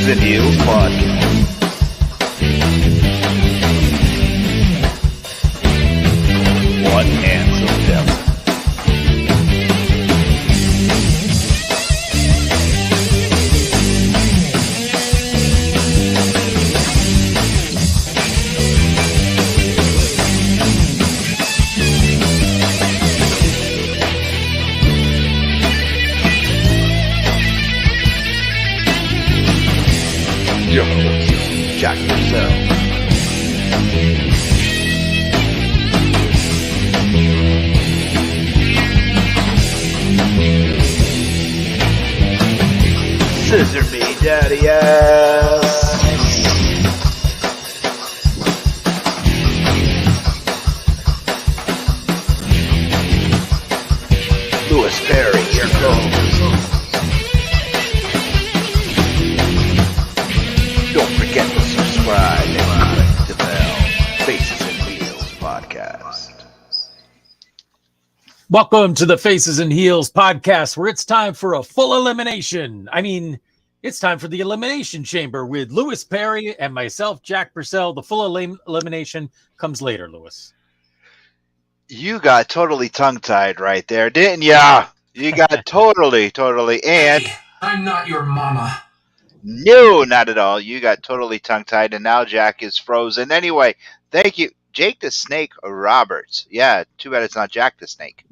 Faces and Heels podcast. One handsome devil. Your host, Jack Purcell. Scissor me, daddy ass. Louis Perry, your co-host. Don't forget to subscribe and click the bell. Faces and Heels podcast. Welcome to the Faces and Heels podcast, where it's time for a full elimination. It's time for the Elimination Chamber with Louis Perry and myself, Jack Purcell. The full elimination comes later, Louis. You got totally tongue-tied right there, didn't ya? You got totally, and Hey, I'm not your mama. no, not at all. You got totally tongue-tied, and now Jack is frozen. Anyway, thank you. Jake the Snake Roberts. Yeah, too bad it's not Jack the Snake.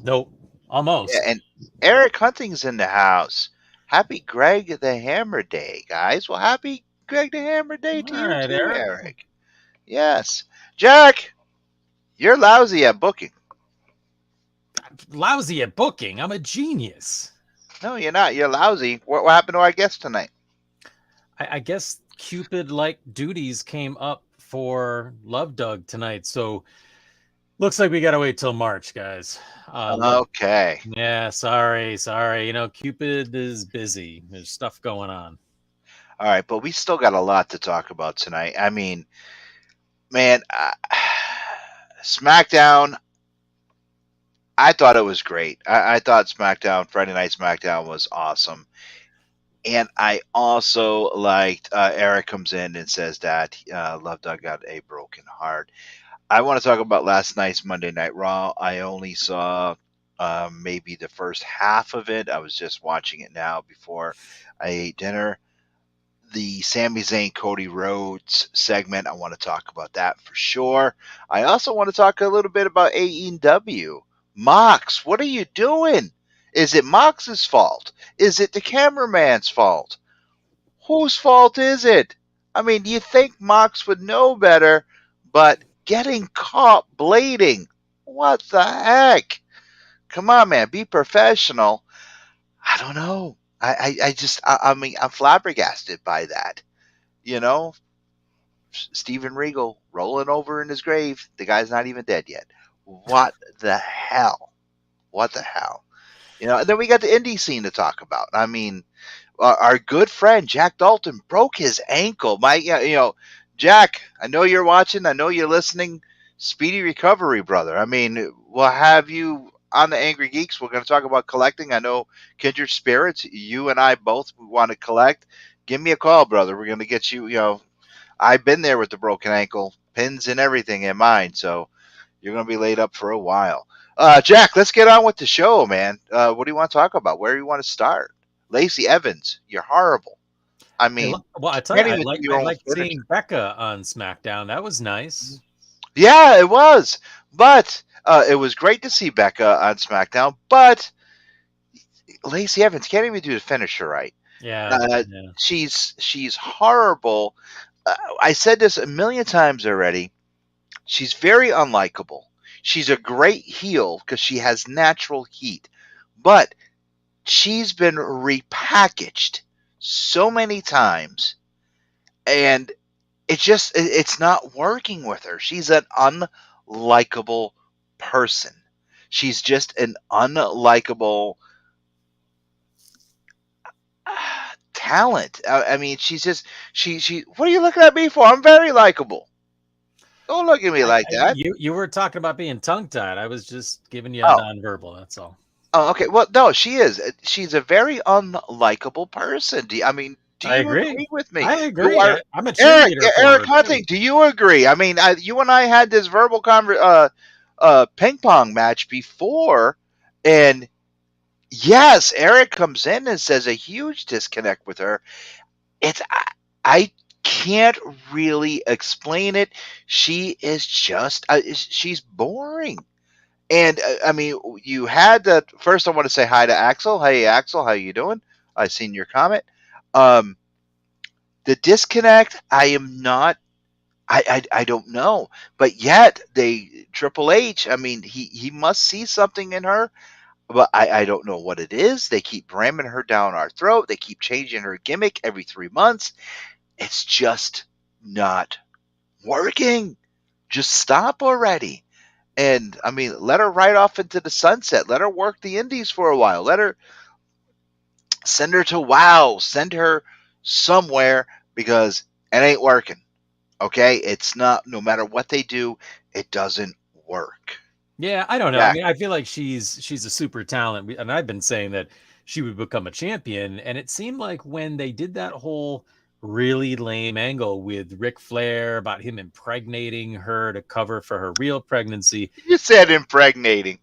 Nope, almost. Yeah, and Eric Hunting's in the house. Happy Greg the Hammer Day, guys. Well, happy Greg the Hammer Day to All you right, too, Eric. Eric. Yes. Jack, you're lousy at booking. Lousy at booking. I'm a genius. No, you're not. You're lousy. What happened to our guest tonight? I guess Cupid-like duties came up for Love Doug tonight, so looks like we got to wait till March, guys. Okay. Yeah, sorry. You know, Cupid is busy. There's stuff going on. All right, but we still got a lot to talk about tonight. I mean, man, SmackDown, I thought it was great. I thought SmackDown, Friday Night SmackDown was awesome. And I also liked Eric comes in and says that Love Doug got a broken heart. I want to talk about last night's Monday Night Raw. I only saw maybe the first half of it. I was just watching it now before I ate dinner. The Sami Zayn Cody Rhodes segment, I want to talk about that for sure. I also want to talk a little bit about AEW. Mox, what are you doing? Is it Mox's fault? Is it the cameraman's fault? Whose fault is it? I mean, you think Mox would know better, but getting caught blading. What the heck? Come on, man. Be professional. I don't know. I mean, I'm flabbergasted by that. You know, Steven Regal rolling over in his grave. The guy's not even dead yet. What the hell? What the hell? You know, and then we got the indie scene to talk about. I mean, our good friend Jack Dalton broke his ankle. Jack, I know you're watching. I know you're listening. Speedy recovery, brother. I mean, we'll have you on the Angry Geeks. We're going to talk about collecting. I know Kindred Spirits. You and I both want to collect. Give me a call, brother. We're going to get you. You know, I've been there with the broken ankle, pins and everything in mine. So you're going to be laid up for a while. Jack, let's get on with the show, man. What do you want to talk about? Where do you want to start? Lacey Evans, you're horrible. I mean, well, I tell you, I like seeing Becca on SmackDown. That was nice. Yeah, it was. But it was great to see Becca on SmackDown. But Lacey Evans can't even do the finisher right. Yeah. She's horrible. I said this a million times already. She's very unlikable. She's a great heel because she has natural heat. But she's been repackaged so many times, and it's not working with her. She's an unlikable person. She's just an unlikable talent. I mean, she's just she. What are you looking at me for? I'm very likable. Don't look at me like that. You were talking about being tongue-tied. I was just giving you a nonverbal. That's all. Oh, okay. Well, no, she is. She's a very unlikable person. I mean, Do I you agree. agree with me? I Do agree. our I'm a Eric cheerleader for Eric her Hunting? too. Do you agree? I mean, you and I had this verbal ping pong match before, and yes, Eric comes in and says a huge disconnect with her. I can't really explain it. She is just she's boring. And I mean, you had that first. I want to say hi to Axel. Hey, Axel, how you doing? I seen your comment. Um, the disconnect. I am not. I don't know, but yet they Triple H. I mean, he must see something in her, but I don't know what it is. They keep ramming her down our throat. They keep changing her gimmick every 3 months. It's just not working. Just stop already. And I mean, let her ride off into the sunset. Let her work the indies for a while. Let her send her to WoW. Send her somewhere because it ain't working. Okay? It's not, no matter what they do, it doesn't work. Yeah, I don't know. I Jack, mean, I feel like she's a super talent, and I've been saying that she would become a champion. And it seemed like when they did that whole really lame angle with Ric Flair about him impregnating her to cover for her real pregnancy. you said impregnating.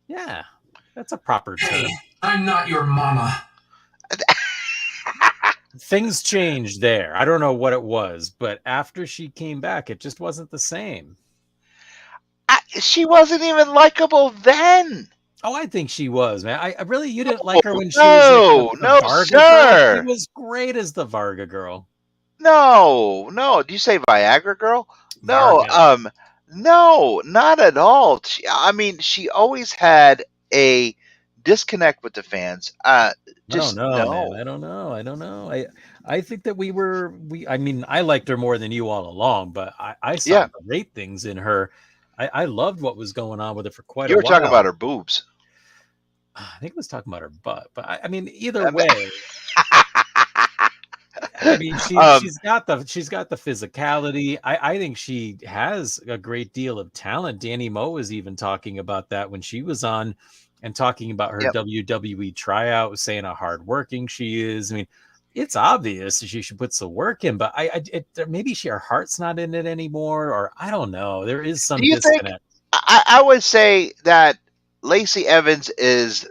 Yeah, that's a proper Hey, term. I'm not your mama. Things changed there. I don't know what it was, but after she came back, it just wasn't the same. She wasn't even likable then. Oh, I think she was, man. I really, you didn't No, like her when she was like no, the no, Varga girl. She sir. was great as the Varga girl. No, no. Do you say Viagra girl? No, Varga. no, not at all. I mean, she always had a disconnect with the fans. I don't Just know, man. no. I don't know. I don't know. I think that we I mean, I liked her more than you all along, but I saw Yeah, great things in her. I loved what was going on with her for quite you a were talking about while. her boobs. I think it was talking about her butt, but I mean, either way, I mean, um, she's got the physicality. I think she has a great deal of talent. Danny Moe was even talking about that when she was on and talking about her yep. WWE tryout, saying how hardworking she is. I mean, it's obvious she should put some work in, but maybe her heart's not in it anymore, or I don't know. There is Do some you think? disconnect. I would say that Lacey Evans is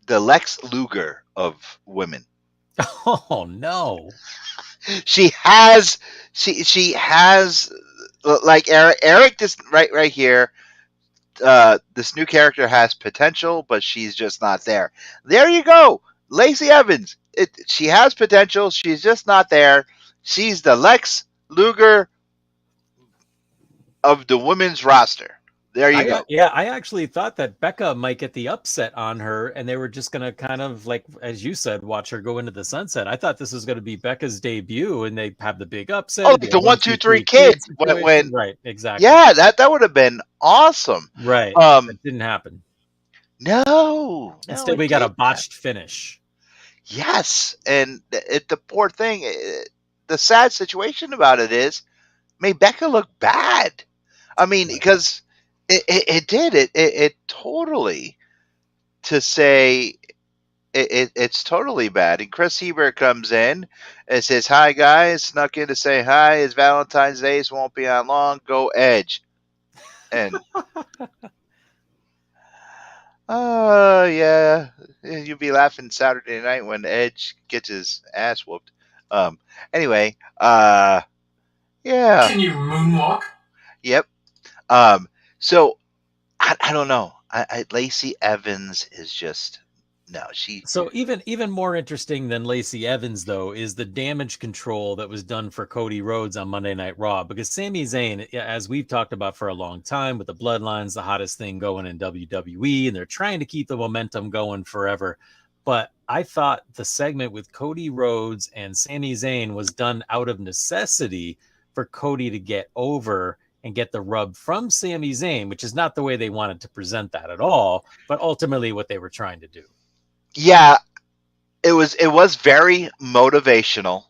the Lex Luger of women. Oh no. She has, she has, like Eric, this right here. This new character has potential, but she's just not there. There you go, Lacey Evans. She has potential. She's just not there. She's the Lex Luger of the women's roster. There you go. Yeah, I actually thought that Becca might get the upset on her, and they were just going to kind of like, as you said, watch her go into the sunset. I thought this was going to be Becca's debut, and they have the big upset. Oh, It'd be like a the one, one, two, two, three three kid kid when situation, right? Exactly, yeah, that would have been awesome. right. Um, That didn't happen. no, no, Instead, it we got a didn't. botched finish. Yes, and the poor thing, the sad situation about it is, made Becca look bad. I mean, Right. because it did it totally to say it's totally bad. And Chris Hebert comes in and says, "Hi guys, snuck in to say hi. It's Valentine's Day, so won't be on long. Go Edge." And yeah, you'll be laughing Saturday night when Edge gets his ass whooped. Um, anyway, yeah, Can you moonwalk? yep. Um, so I don't know. Lacey Evans is just no. She So even more interesting than Lacey Evans though is the damage control that was done for Cody Rhodes on Monday Night Raw, because Sami Zayn, as we've talked about for a long time, with the Bloodlines, the hottest thing going in WWE, and they're trying to keep the momentum going forever. But I thought the segment with Cody Rhodes and Sami Zayn was done out of necessity for Cody to get over and get the rub from Sami Zayn, which is not the way they wanted to present that at all, but ultimately what they were trying to do. yeah. It was very motivational,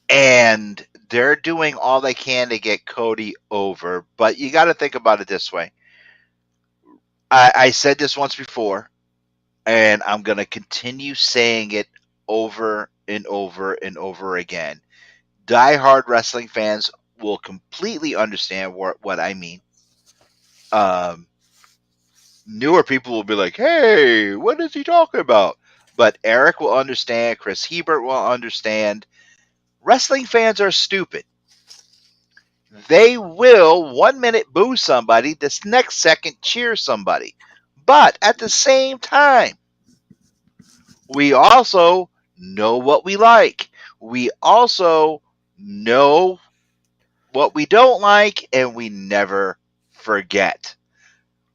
and they're doing all they can to get Cody over. But you got to think about it this way. I said this once before, and I'm going to continue saying it over and over and over again. Diehard wrestling fans will completely understand what I mean. Um, Newer people will be like, "Hey, what is he talking about?" But Eric will understand. Chris Hebert will understand. Wrestling fans are stupid. They will 1 minute boo somebody, this next second cheer somebody. But at the same time, we also know what we like. We also know what we don't like, and we never forget.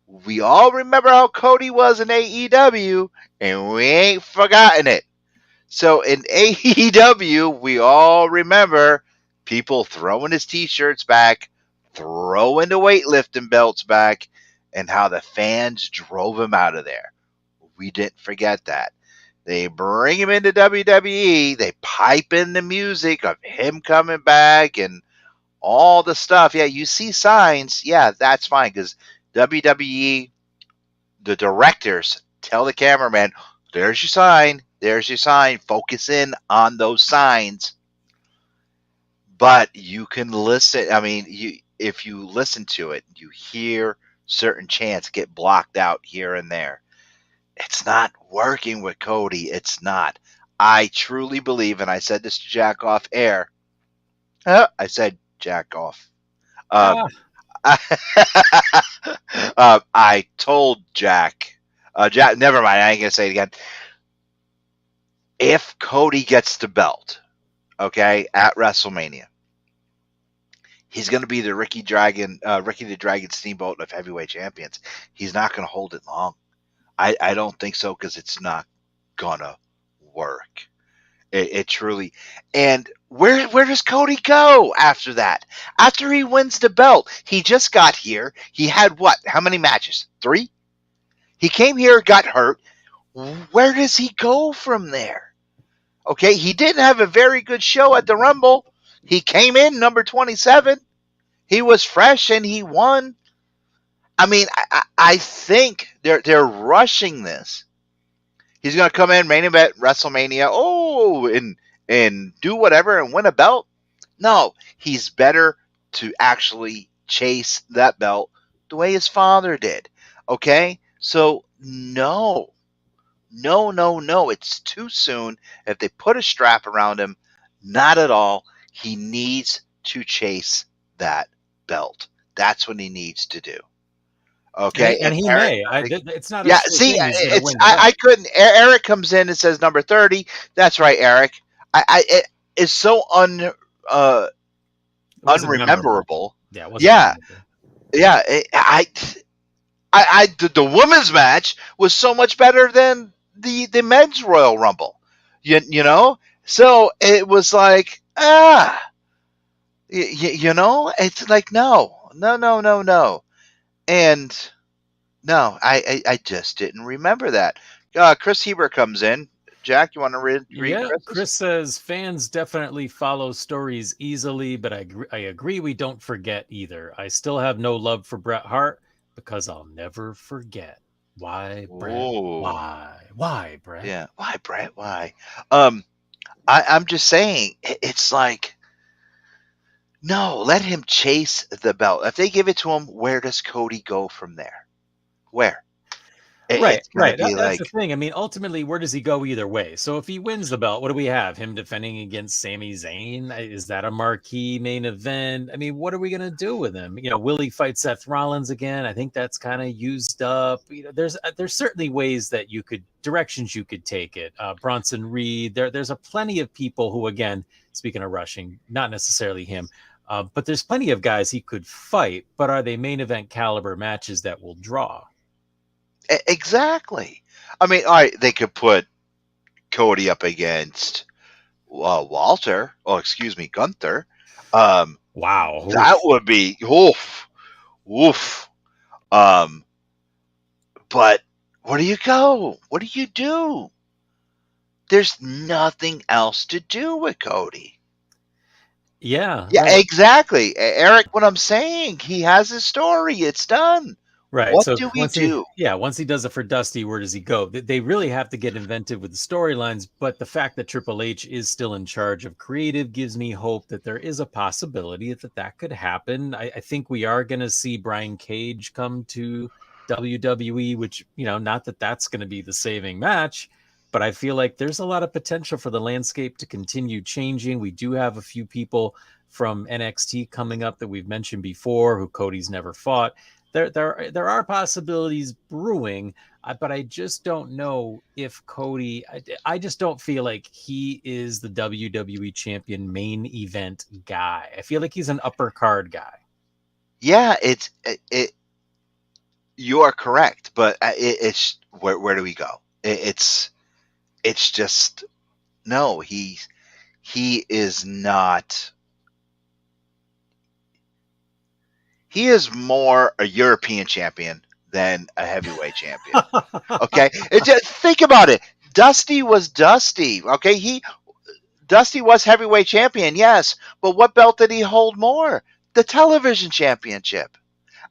We all remember how Cody was in AEW, and we ain't forgotten it. So in AEW, we all remember people throwing his t-shirts back, throwing the weightlifting belts back, and how the fans drove him out of there. We didn't forget that. They bring him into WWE, they pipe in the music of him coming back and all the stuff. Yeah, you see signs. Yeah, that's fine because WWE, the directors tell the cameraman, there's your sign, there's your sign, focus in on those signs. But you can listen. I mean, if you listen to it, you hear certain chants get blocked out here and there. It's not working with Cody. It's not. I truly believe, and I said this to Jack off air. I said Jack off. Um, Ah, I told Jack, Jack, never mind. I ain't gonna say it again. If Cody gets the belt, okay, at WrestleMania, he's gonna be the Ricky the Dragon Steamboat of heavyweight champions. He's not gonna hold it long. I don't think so because it's not gonna work. It truly. And where does Cody go after that? After he wins the belt, he just got here. He had what? How many matches? 3. He came here, got hurt. Where does he go from there? Okay, he didn't have a very good show at the Rumble. He came in number 27. He was fresh and he won. I mean, I think they're rushing this. He's going to come in, main event WrestleMania, and do whatever and win a belt. No, he's better to actually chase that belt the way his father did. Okay, so no, no, no, no. It's too soon. If they put a strap around him, not at all. He needs to chase that belt. That's what he needs to do. Okay, and and he Eric, may. It's not a yeah. sure See, thing he's going to it's win the I belt. couldn't. Eric comes in and says number 30. That's right, Eric. It's so uh, It wasn't memorable. unrememberable. Yeah, it wasn't Yeah, memorable. yeah. The women's match was so much better than the men's Royal Rumble. You know, so it was like it's like no, no, no, no, no, and no, I just didn't remember that. Chris Heber comes in. Jack, you want to read Yeah, Chris's? Chris says fans definitely follow stories easily, but I agree we don't forget either. I still have no love for Bret Hart because I'll never forget. Why, Bret? Oh, Why? Why, Bret? yeah. Why, Brett? Why? Um, I'm just saying, it's like, no, let him chase the belt. If they give it to him, where does Cody go from there? Where? Right, It's going to right. be That's the like, thing. I mean, ultimately, where does he go either way? So if he wins the belt, what do we have? Him defending against Sami Zayn? Is that a marquee main event? I mean, what are we going to do with him? Will he fight Seth Rollins again? I think that's kind of used up. There's certainly ways that directions you could take it. Bronson Reed. There's a plenty of people who, again, speaking of rushing, not necessarily him, but there's plenty of guys he could fight. But are they main event caliber matches that will draw? exactly. I mean, all right, they could put Cody up against Walter. Oh, excuse me, Gunther. Um, Wow. that Oof. would be oof, oof. Um, but where do you go? What do you do? There's nothing else to do with Cody. Yeah, Yeah, right. exactly. Eric, what I'm saying, he has his story. It's done. Right. What So do we do? once he does it for Dusty, where does he go? They really have to get inventive with the storylines, but the fact that Triple H is still in charge of creative gives me hope that there is a possibility that could happen. I think we are going to see Brian Cage come to WWE, which, not that that's going to be the saving match, but I feel like there's a lot of potential for the landscape to continue changing. We do have a few people from NXT coming up that we've mentioned before who Cody's never fought. There are possibilities brewing, but I just don't know if Cody. I just don't feel like he is the WWE champion main event guy. I feel like he's an upper card guy. Yeah, you are correct, but it's where do we go? It's just no. He is not. He is more a European champion than a heavyweight champion. Okay, just think about it. Dusty was Dusty. Okay, Dusty was heavyweight champion, yes, but what belt did he hold more? The television championship.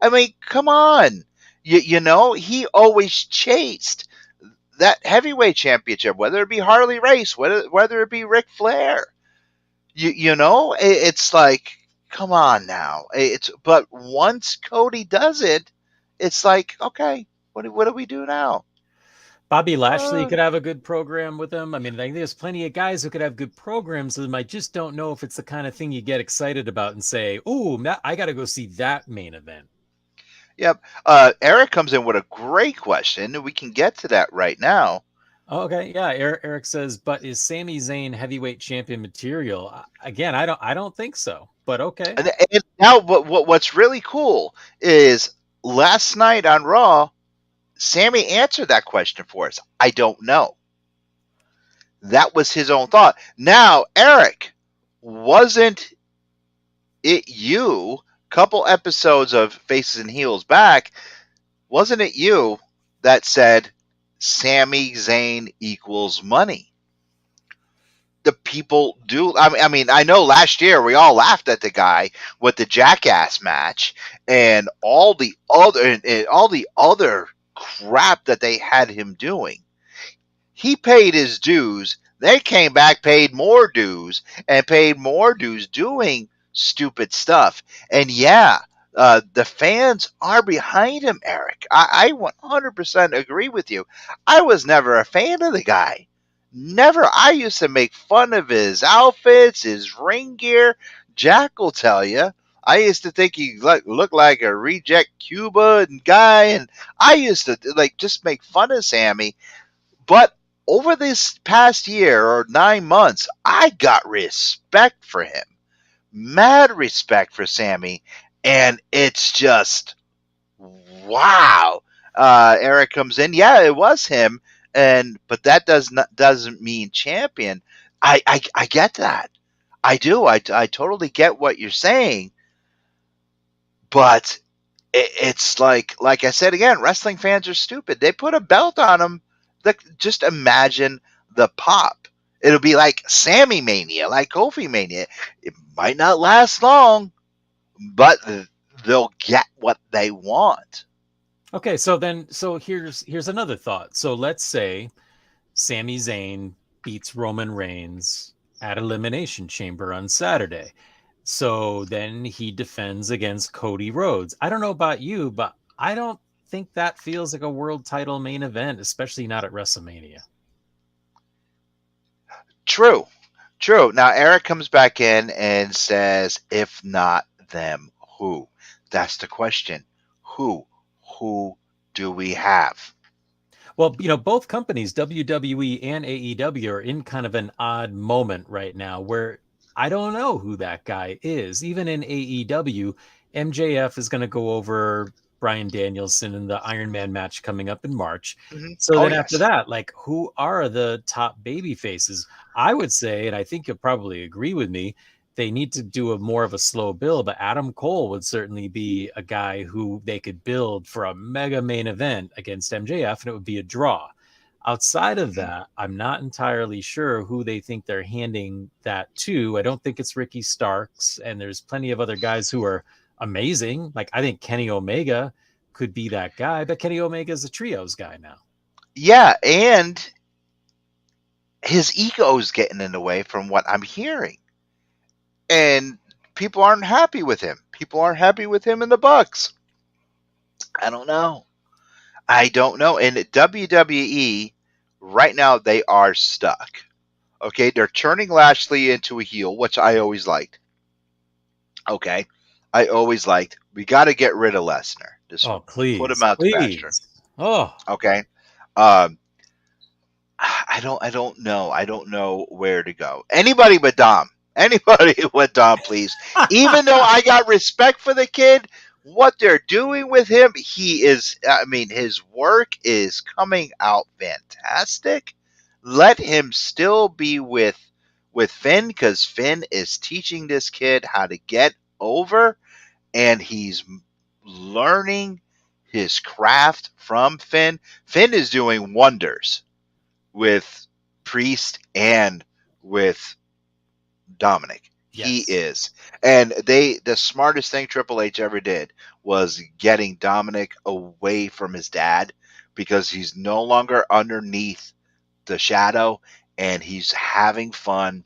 I mean, come on. He always chased that heavyweight championship, whether it be Harley Race, whether it be Ric Flair. It's like, come on now. But once Cody does it, it's like, okay, what do we do now? Bobby Lashley Uh, could have a good program with him. I mean, I think there's plenty of guys who could have good programs with him. I just don't know if it's the kind of thing you get excited about and say, "Oh, I got to go see that main event." yep. Eric comes in with a great question, and we can get to that right now. Okay, yeah. Eric says, "But is Sami Zayn heavyweight champion material?" Again, I don't think so. But okay. And now, what's really cool is last night on Raw, Sammy answered that question for us. I don't know. That was his own thought. Now, Eric, wasn't it you? Couple episodes of Faces and Heels back, wasn't it you that said Sami Zayn equals money? The people do. I mean, I know last year we all laughed at the guy with the Jackass match and all the other crap that they had him doing. He paid his dues. They came back, paid more dues, and paid more dues doing stupid stuff. And yeah, the fans are behind him, Eric. I 100% agree with you. I was never a fan of the guy. Never. I used to make fun of his outfits, his ring gear. Jack will tell you. I used to think he looked like a reject Cuba guy, and I used to just make fun of Sammy. But over this past year or 9 months, I got respect for him. Mad respect for Sammy. And it's just, wow. Eric comes in. Yeah, it was him. But that doesn't mean champion. I get that. I do. I totally get what you're saying. But it's like I said again, wrestling fans are stupid. They put a belt on him. Just imagine the pop. It'll be like Sammy Mania, like Kofi Mania. It might not last long, but they'll get what they want. Okay, so here's another thought. So let's say Sami Zayn beats Roman Reigns at Elimination Chamber on Saturday. So then he defends against Cody Rhodes. I don't know about you, but I don't think that feels like a world title main event, especially not at WrestleMania. True, true. Now Eric comes back in and says, "If not them, who?" That's the question. Who? Who do we have? Well, both companies, WWE and AEW, are in kind of an odd moment right now where I don't know who that guy is. Even in AEW, MJF is going to go over Bryan Danielson in the Iron Man match coming up in March. So Oh then after yes. that, like, who are the top baby faces? I would say, and I think you'll probably agree with me, they need to do a more of a slow build, but Adam Cole would certainly be a guy who they could build for a mega main event against MJF, and it would be a draw. Outside of Mhm. that, I'm not entirely sure who they think they're handing that to. I don't think it's Ricky Starks, and there's plenty of other guys who are amazing. Like, I think Kenny Omega could be that guy, but Kenny Omega's a trios guy now. Yeah, and his ego's getting in the way from what I'm hearing. And people aren't happy with him. People aren't happy with him in the Bucks. I don't know. I don't know. And WWE, right now, they are stuck. Okay, they're turning Lashley into a heel, which I always liked. Okay, I always liked. We got to get rid of Lesnar. Just Oh, put him please, out to pasture. please. Oh, Okay. Um, I don't know. I don't know where to go. Anybody but Dom. Anybody but Dom, please. Even though I got respect for the kid, what they're doing with him, he is. I mean, his work is coming out fantastic. Let him still be with Finn, because Finn is teaching this kid how to get over, and he's learning his craft from Finn. Finn is doing wonders with Priest and with Dominic. He yes. is. And the smartest thing Triple H ever did was getting Dominic away from his dad, because he's no longer underneath the shadow, and he's having fun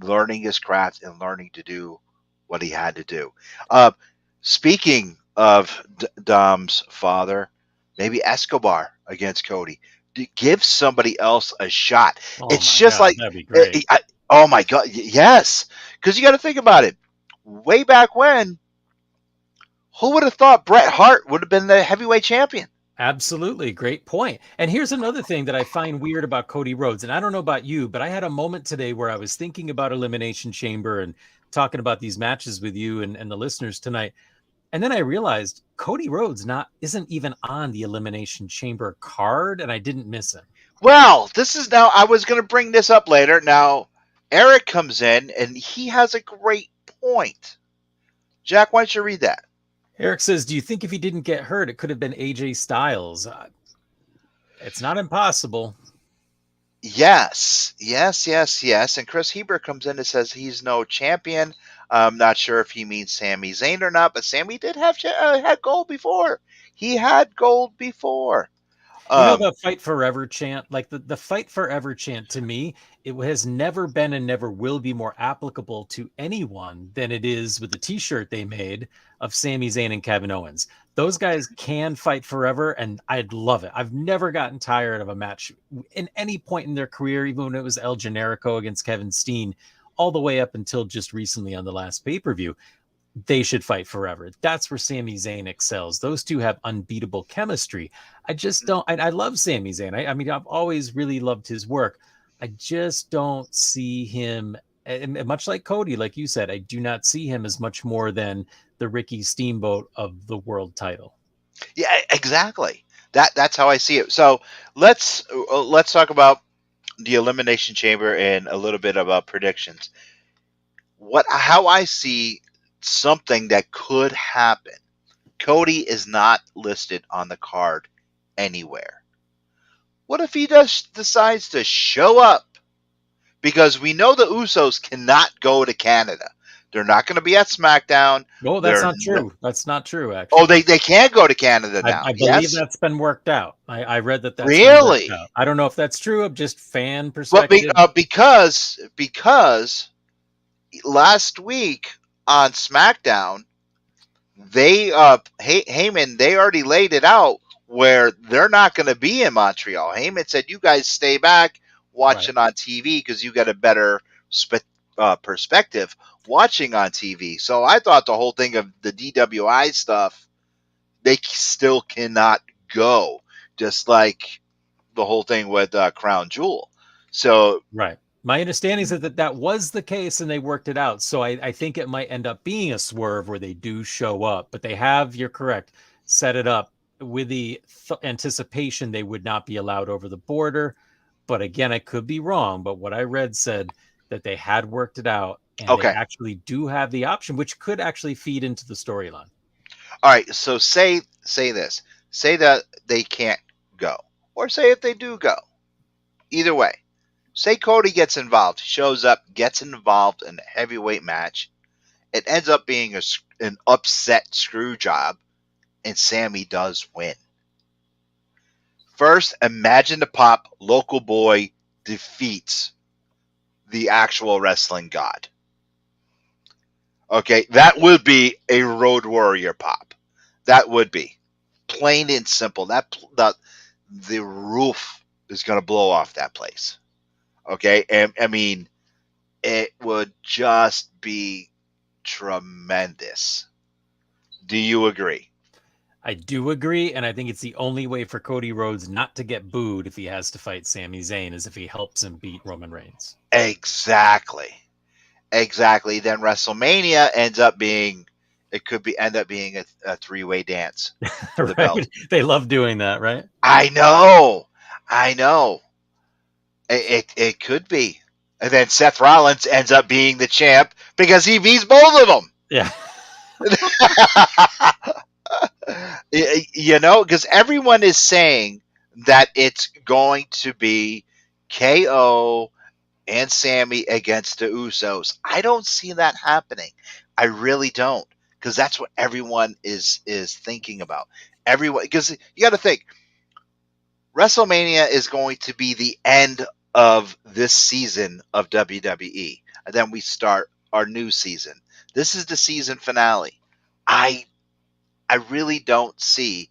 learning his craft and learning to do what he had to do. Uh, Speaking of Dom's father, maybe Escobar against Cody. Give somebody else a shot. Oh It's my just God, like, that'd be great. oh my God, yes. Because you got to think about it. Way back when, who would have thought Bret Hart would have been the heavyweight champion? Absolutely. Great point. And here's another thing that I find weird about Cody Rhodes. And I don't know about you, but I had a moment today where I was thinking about Elimination Chamber and talking about these matches with you and the listeners tonight. And then I realized Cody Rhodes isn't even on the Elimination Chamber card, and I didn't miss him. Well, this is now, I was going to bring this up later. Now, Eric comes in and he has a great point. Jack, why don't you read that? Eric says, do you think if he didn't get hurt, it could have been AJ Styles? It's not impossible. Yes, yes, yes, yes. And Chris Heber comes in and says he's no champion. I'm not sure if he means Sami Zayn or not, but Sami did have had gold before. He had gold before. You know Um, the fight forever chant? Like the fight forever chant, to me, it has never been and never will be more applicable to anyone than it is with the t-shirt they made of Sami Zayn and Kevin Owens. Those guys can fight forever, and I'd love it. I've never gotten tired of a match in any point in their career, even when it was El Generico against Kevin Steen, all the way up until just recently on the last pay-per-view. They should fight forever. That's where Sami Zayn excels. Those two have unbeatable chemistry. I just don't. I love Sami Zayn. I mean, I've always really loved his work. I just don't see him, and much like Cody, like you said, I do not see him as much more than the Ricky Steamboat of the world title. yeah, exactly. That's how I see it. So let's talk about the Elimination Chamber and a little bit about predictions. How I see something that could happen. Cody is not listed on the card anywhere. What if he just decides to show up? Because we know the Usos cannot go to Canada. They're not going to be at SmackDown. No, that's not true. That's not true, Oh, actually. they can't go to Canada now. I believe Yes, that's been worked out. I read that's been worked really. out. I don't know if that's true of just fan But perspective. because last week on SmackDown, they Heyman, they already laid it out where they're not going to be in Montreal. Heyman said, "You guys stay back, watch Right. it on TV because you got a better perspective watching on TV." So I thought the whole thing of the DWI stuff, they still cannot go, just like the whole thing with Crown Jewel. So Right. My understanding is that was the case and they worked it out. So I think it might end up being a swerve where they do show up, but they have, you're correct, set it up with the anticipation they would not be allowed over the border. But again, I could be wrong. But what I read said that they had worked it out and they okay, actually do have the option, which could actually feed into the storyline. all right. So say this. Say that they can't go, or say if they do go. Either way, say Cody gets involved, shows up, gets involved in a heavyweight match. It ends up being an upset screw job. and Sammy does win. First, imagine the pop local boy defeats the actual wrestling god. Okay, that would be a Road Warrior pop. That would be plain and simple. That the roof is going to blow off that place. Okay, and I mean it would just be tremendous. Do you agree? I do agree, and I think it's the only way for Cody Rhodes not to get booed if he has to fight Sami Zayn is if he helps him beat Roman Reigns. Exactly. Exactly. Then WrestleMania ends up being it could be end up being a three-way dance for the belt. Right? They love doing that, right? I know. I know. It could be. And then Seth Rollins ends up being the champ because he beats both of them. Yeah. Because everyone is saying that it's going to be KO and Sammy against the Usos. I don't see that happening. I really don't, because that's what everyone is thinking about. Everyone, because you got to think, WrestleMania is going to be the end of this season of WWE, and then we start our new season. This is the season finale. I I really don't see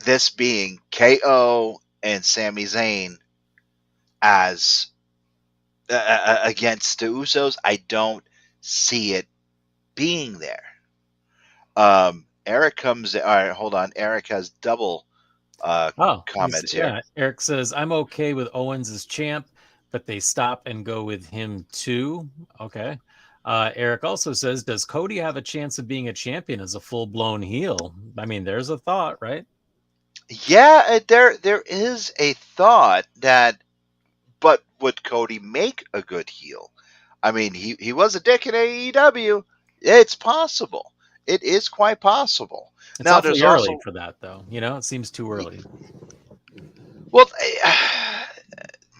this being KO and Sami Zayn as against the Usos. I don't see it being there. Eric comes. All right, hold on. Eric has double comments here. Yeah. Eric says, I'm okay with Owens as champ, but they stop and go with him too. Okay. Eric also says, does Cody have a chance of being a champion as a full blown heel? I mean, there's a thought, right? Yeah, there is a thought that, but would Cody make a good heel? I mean, he was a dick in AEW. It's possible. It is quite possible. It's Now, there's awfully early also for that, though. It seems too early. well,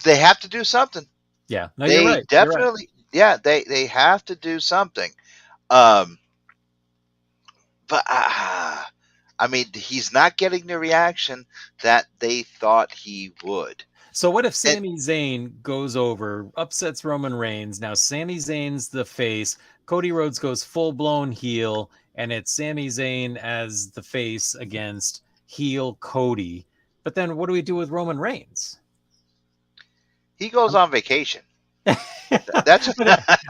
they have to do something. Yeah. No, you're They right. You're right. definitely, yeah, they have to do something. Um, but I mean, he's not getting the reaction that they thought he would. So what if And Sami Zayn goes over, upsets Roman Reigns? Now Sami Zayn's the face. Cody Rhodes goes full blown heel, and it's Sami Zayn as the face against heel Cody. But then what do we do with Roman Reigns? he goes on vacation. That's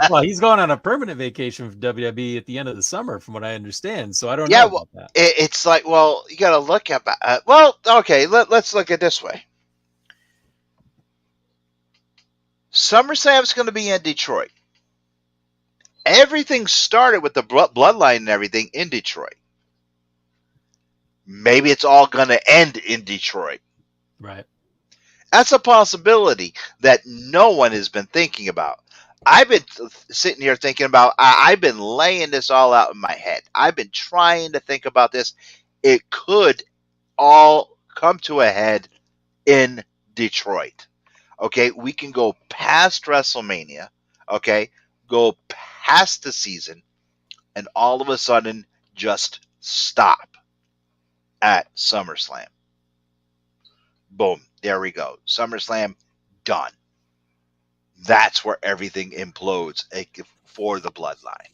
Well, he's going on a permanent vacation from WWE at the end of the summer, from what I understand. So I don't yeah. know Well, about that. it's like, well, you got to look at. Well, okay. Let's look at it this way. SummerSlam's going to be in Detroit. Everything started with the bloodline and everything in Detroit. Maybe it's all going to end in Detroit. Right. That's a possibility that no one has been thinking about. I've been sitting here thinking about, I've been laying this all out in my head. I've been trying to think about this. It could all come to a head in Detroit. Okay, we can go past WrestleMania. Okay, go past the season, and all of a sudden just stop at SummerSlam. Boom, there we go. SummerSlam done. That's where everything implodes for the bloodline.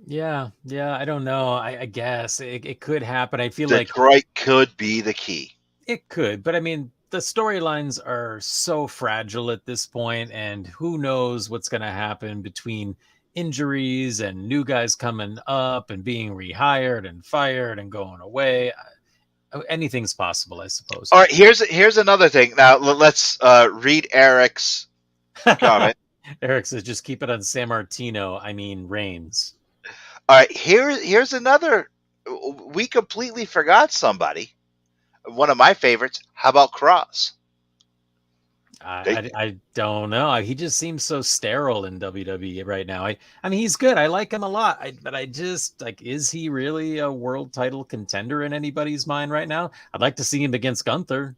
Yeah. I don't know. I guess it could happen. I feel like Detroit could be the key. it could, but I mean, the storylines are so fragile at this point, and who knows what's going to happen between injuries and new guys coming up and being rehired and fired and going away. Anything's possible, I suppose. All right, here's another thing. Now let's read Eric's comment. Eric says, just keep it on San Martino. I mean, Reigns. All right, here's another. We completely forgot somebody. One of my favorites. How about Cross? I don't know. He just seems so sterile in WWE right now. I mean, he's good. I like him a lot. But I just like, is he really a world title contender in anybody's mind right now? I'd like to see him against Gunther.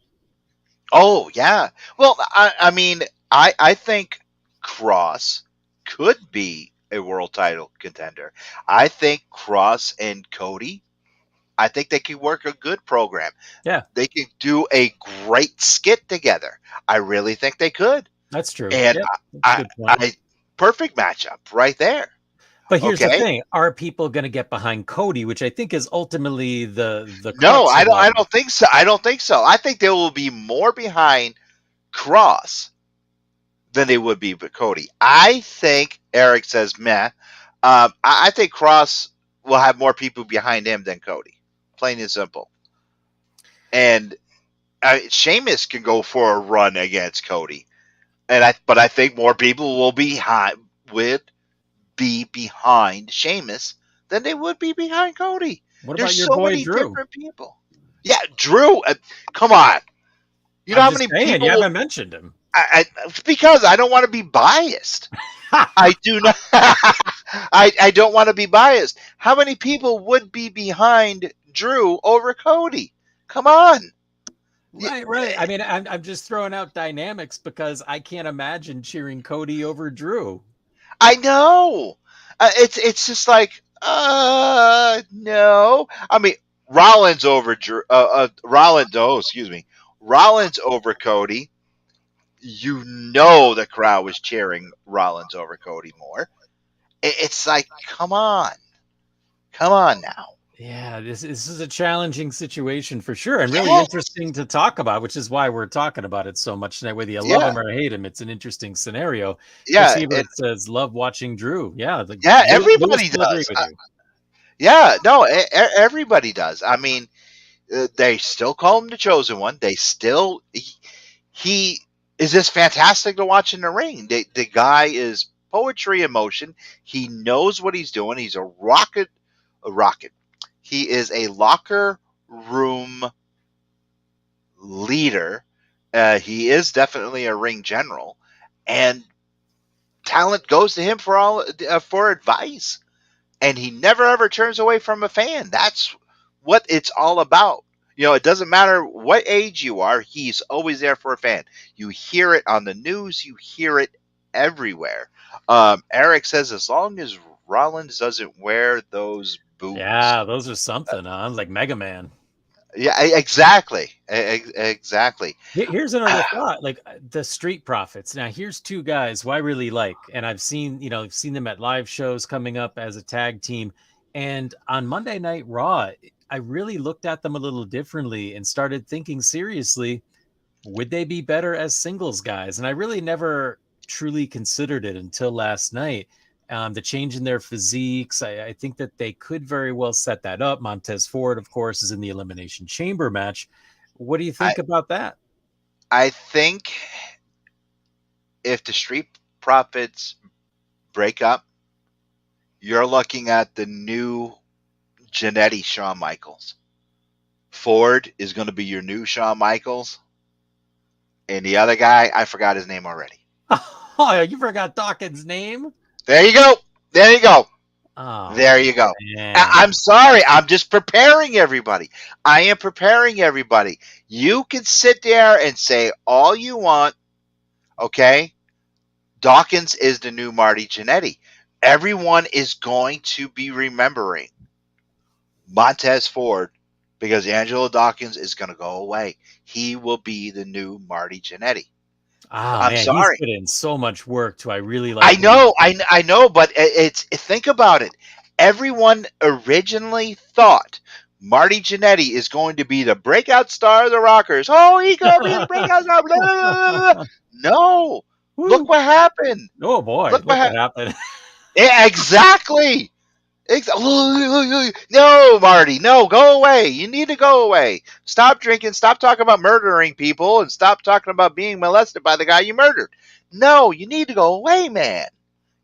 Oh yeah. Well, I mean, I think Cross could be a world title contender. I think Cross and Cody I think they could work a good program. Yeah, They could do a great skit together. I really think they could. that's true. And Yep, that's a I, good point. I perfect matchup right there. But here's the Okay. thing: are people going to get behind Cody, which I think is ultimately the No, crux of all I this? don't think so. I don't think so. I think they will be more behind Cross than they would be with Cody. I think Eric says meh. I think Cross will have more people behind him than Cody. Plain and simple. And Sheamus can go for a run against Cody. But I think more people would be behind Sheamus than they would be behind Cody. What There's about your so boy many Drew? different people. Yeah, Drew. Come on. You know I'm how just many saying, you people? haven't mentioned him. Because I don't want to be biased. I do not. I don't want to be biased. How many people would be behind Drew over Cody? Come on. Right, right. I mean, I'm just throwing out dynamics because I can't imagine cheering Cody over Drew. I know. It's just like no. I mean Rollins over Drew. Rollins. Oh, excuse me. Rollins over Cody. You know the crowd was cheering Rollins over Cody more. It's like, come on now. Yeah, this is a challenging situation for sure, and really Yes. interesting to talk about, which is why we're talking about it so much tonight. Whether you love Yeah. him or hate him, it's an interesting scenario. Chris Yeah. Hebert says, "Love watching Drew." Yeah, Yeah. Lewis Everybody will agree does. with you. Yeah. No. Everybody does. I mean, they still call him the chosen one. He is just fantastic to watch in the ring. The guy is poetry in motion. He knows what he's doing. He's a rocket. He is a locker room leader. He is definitely a ring general, and talent goes to him for advice. And he never ever turns away from a fan. That's what it's all about. It doesn't matter what age you are, he's always there for a fan. You hear it on the news, you hear it everywhere. Eric says as long as Rollins doesn't wear those boots. Yeah, those are something, huh? Like Mega Man. Yeah, exactly. Exactly. Here's another thought, like the Street Profits. Now, here's two guys who I really like, and I've seen, I've seen them at live shows coming up as a tag team. And on Monday Night Raw, I really looked at them a little differently and started thinking seriously, would they be better as singles guys? And I really never truly considered it until last night. The change in their physiques, I think that they could very well set that up. Montez Ford, of course, is in the Elimination Chamber match. What do you I think about that? I think if the Street Profits break up, you're looking at the new Janetti Shawn Michaels. Ford is going to be your new Shawn Michaels, and the other guy, I forgot his name already. Oh, you forgot Dawkins' name? There you go. There you go. Oh, There you go. man. I'm sorry. I'm just preparing everybody. I am preparing everybody. You can sit there and say all you want, okay? Dawkins is the new Marty Jannetty. Everyone is going to be remembering Montez Ford because Angelo Dawkins is going to go away. He will be the new Marty Jannetty. Oh, I'm man. He's sorry. put in so much work to I really like I what he's know, doing. I know, but think about it. Everyone originally thought Marty Jannetty is going to be the breakout star of the Rockers. Oh, he's going to be the breakout star. Blah, blah, blah, blah. No, look Woo. what happened. Oh, boy. Look what Look what happened. happened. Exactly. No, Marty, no, go away. You need to go away. Stop drinking. Stop talking about murdering people, and stop talking about being molested by the guy you murdered. No, you need to go away, man.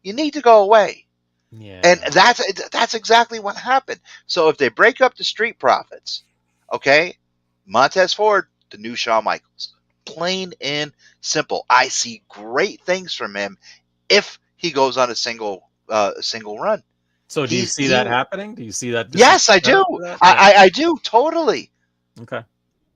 You need to go away. And Yeah. that's exactly what happened. So if they break up the Street Profits, okay, Montez Ford, the new Shawn Michaels, plain and simple. I see great things from him if he goes on a single run. So do you He's see he. that happening? Do you see that this is Yes, I set do. up for that? Yeah. I do totally. Okay.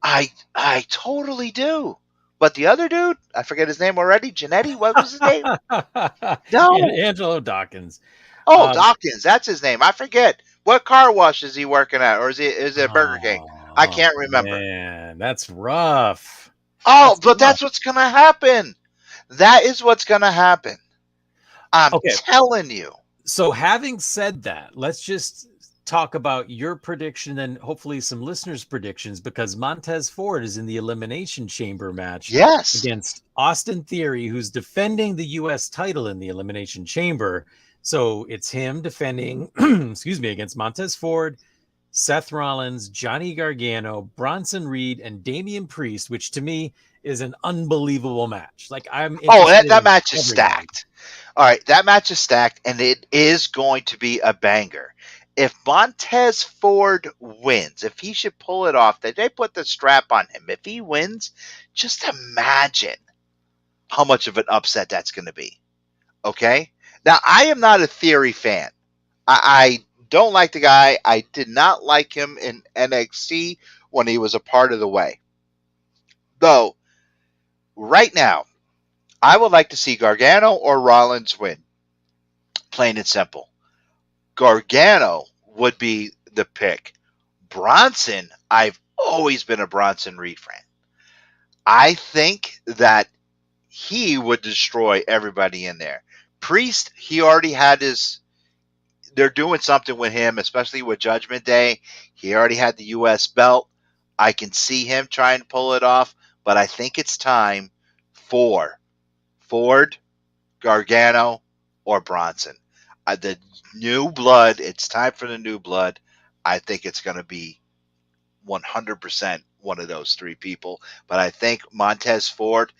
I totally do. But the other dude, I forget his name already. Janetti, what was his name? And No. Angelo Dawkins. Oh, Um, Dawkins, that's his name. I forget. What car wash is he working at, or is it Burger King? I Oh, can't remember. man, that's rough. Oh, That's but rough. that's what's gonna happen. That is what's gonna happen. I'm Okay, telling you. so having said that, let's just talk about your prediction and hopefully some listeners' predictions, because Montez Ford is in the Elimination Chamber match Yes. against Austin Theory, who's defending the U.S. title in the Elimination Chamber. So it's him defending, excuse me, against Montez Ford, Seth Rollins, Johnny Gargano, Bronson Reed, and Damian Priest, which to me is an unbelievable match. Like, I'm Oh, interested that in match is every one. stacked. All right, that match is stacked, and it is going to be a banger. If Montez Ford wins, if he should pull it off, that they put the strap on him. If he wins, just imagine how much of an upset that's going to be. Okay? Now, I am not a Theory fan. I don't like the guy. I did not like him in NXT when he was a part of the way. Though, right now, I would like to see Gargano or Rollins win. Plain and simple. Gargano would be the pick. Bronson, I've always been a Bronson Reed fan. I think that he would destroy everybody in there. Priest, he already had his. They're doing something with him, especially with Judgment Day. He already had the U.S. belt. I can see him trying to pull it off, but I think it's time for Ford, Gargano, or Bronson. The new blood, it's time for the new blood. I think it's going to be 100% one of those three people. But I think Montez Ford,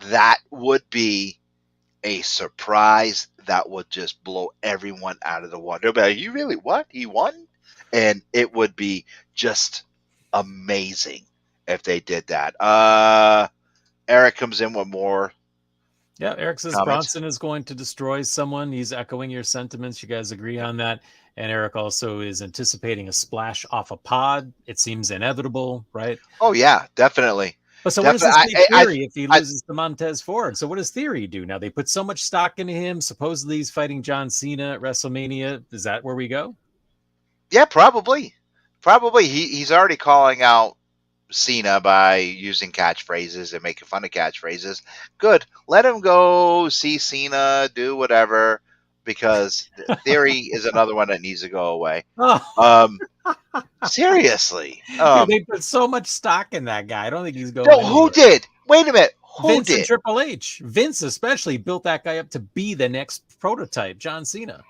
that would be a surprise that would just blow everyone out of the water. They'll be like, you really what? He won? And it would be just amazing if they did that. Eric comes in with more Yeah, Eric says comments. Bronson is going to destroy someone. He's echoing your sentiments. You guys agree on that. And Eric also is anticipating a splash off a pod. It seems inevitable, right? Oh yeah, definitely. But so what does Definitely. this leave Theory if he I loses to Montez Ford? So what does Theory do now? They put so much stock into him. Supposedly he's fighting John Cena at WrestleMania. Is that where we go? Yeah, probably. Probably. He's already calling out Cena by using catchphrases and making fun of catchphrases. Good. Let him go see Cena, do whatever, because Theory is another one that needs to go away. Oh, Um, seriously. dude, they put so much stock in that guy. I don't think he's going No, who anywhere. did? Wait a minute. Who Vince and did? Triple H. Vince especially built that guy up to be the next prototype, John Cena.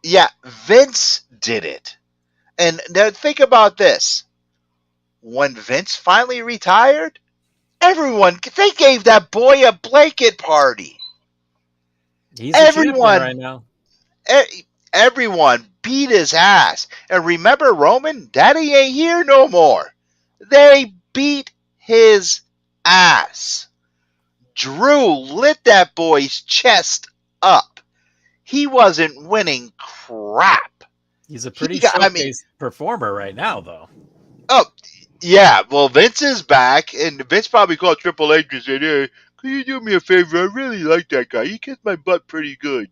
Yeah, Vince did it. And now think about this. When Vince finally retired, everyone, they gave that boy a blanket party. He's the champion Everyone, right now. everyone beat his ass. And remember, Roman, Daddy ain't here no more. They beat his ass. Drew lit that boy's chest up. He wasn't winning crap. He's a pretty I mean, showcase performer right now, though. oh, yeah. Well, Vince is back, and Vince probably called Triple H and said, "Hey, can you do me a favor? I really like that guy. He kissed my butt pretty good."